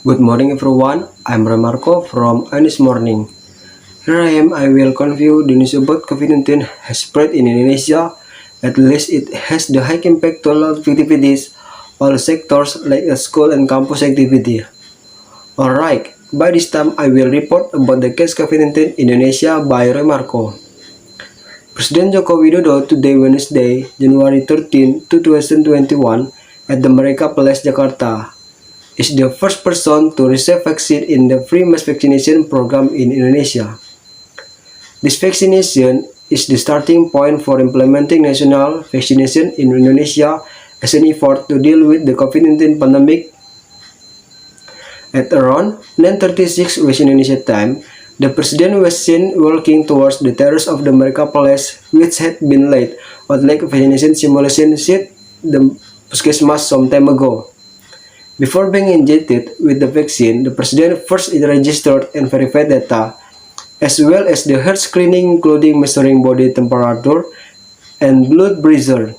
Good morning everyone, I'm Remarco from Anis Morning. Here I am, I will confuse the news about COVID-19 has spread in Indonesia. At least it has the high impact to a lot of activities, all sectors like a school and campus activity. Alright, by this time I will report about the case COVID-19 in Indonesia by Remarco. Presiden Joko Widodo today Wednesday, January 13, 2021 at the Merdeka Palace, Jakarta is the first person to receive vaccine in the free mass vaccination program in Indonesia. This vaccination is the starting point for implementing national vaccination in Indonesia as an effort to deal with the COVID-19 pandemic. At around 9:36 West Indonesia time, the President was seen walking towards the terrace of the Merdeka Palace, which had been laid out like a vaccination simulation sheet the Puskesmas some time ago. Before being injected with the vaccine, the President first registered and verified data, as well as the health screening including measuring body temperature and blood pressure.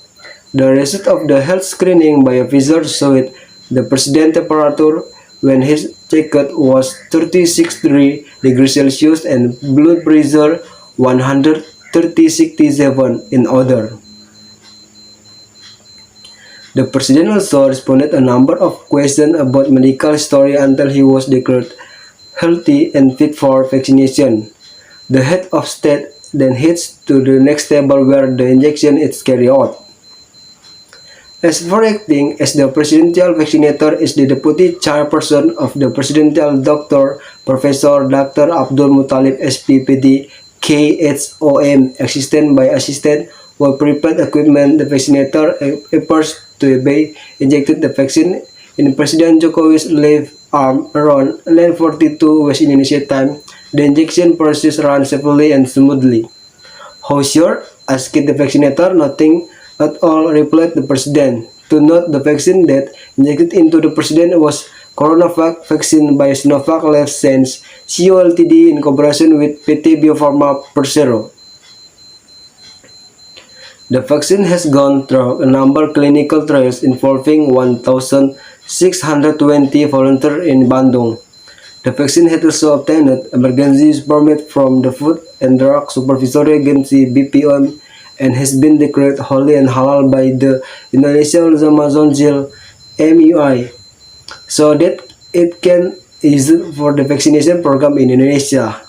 The result of the health screening by a visitor showed the President's temperature when his checked was 36 degrees Celsius and blood pressure 130/67 in order. The President also responded a number of questions about medical history until he was declared healthy and fit for vaccination. The head of state then heads to the next table where the injection is carried out. As for acting as the presidential vaccinator is the deputy chairperson of the presidential doctor, Professor Dr. Abdul Muttalib SPPD, KHOM, assisted by assistant who prepared equipment. The vaccinator appears to be injected the vaccine in President Jokowi's left arm around 9:42 West Indonesia time. The injection process ran safely and smoothly. How sure? Asked the vaccinator. Nothing at all, replied the President. To note, the vaccine that injected into the President was Coronavac vaccine by Sinovac Life Sciences Co. Ltd. in cooperation with PT Bio Farma Persero. The vaccine has gone through a number of clinical trials involving 1,620 volunteers in Bandung. The vaccine had also obtained emergency use permit from the Food and Drug Supervisory Agency (BPOM) and has been declared holy and halal by the Indonesia Ulama Council (MUI), so that it can use for the vaccination program in Indonesia.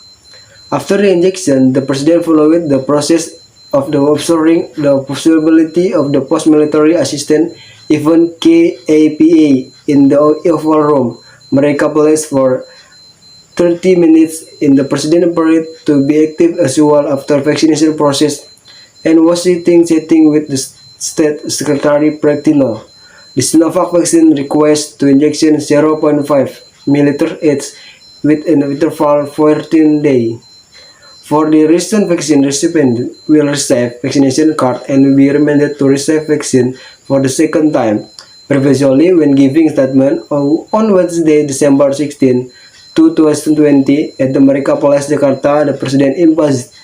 After the injection, the President followed the process of the observing the possibility of the post-military assistant event KAPA in the Oval Room, Merdeka Palace for 30 minutes in the President appeared to be active as well after vaccination process and was sitting with the State Secretary Pratikno. The Sinovac vaccine requires to injection 0.5 ml each with an interval 14 days. For the recent vaccine recipient will receive vaccination card and will be reminded to receive vaccine for the second time. Previously, when giving statement on Wednesday, December 16, 2020, at the Merdeka Palace, Jakarta, the President emphasized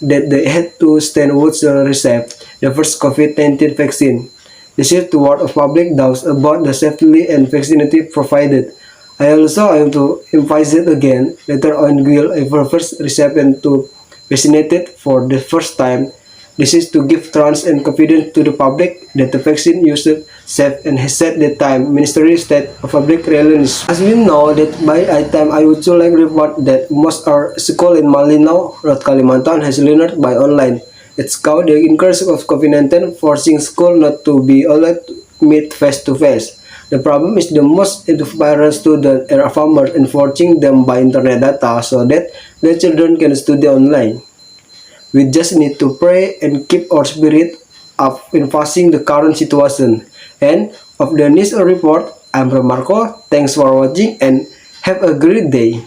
that they had to stand would receive the first COVID-19 vaccine. This is the word of public doubts about the safety and vaccinity provided. I also want to emphasize it again, later on will ever first recipient to vaccinated for the first time. This is to give trust and confidence to the public that the vaccine used safe and has set the time Ministry of State of Public Relations. As we know that by that time I would like report that most our school in Malinaw, North Kalimantan has learned by online. It's called the increase of COVID-19 forcing school not to be allowed to meet face to face. The problem is the most of parents students are farmers and forcing them by internet data so that their children can study online. We just need to pray and keep our spirit up in facing the current situation. And of the news report, I'm Remarco. Thanks for watching and have a great day.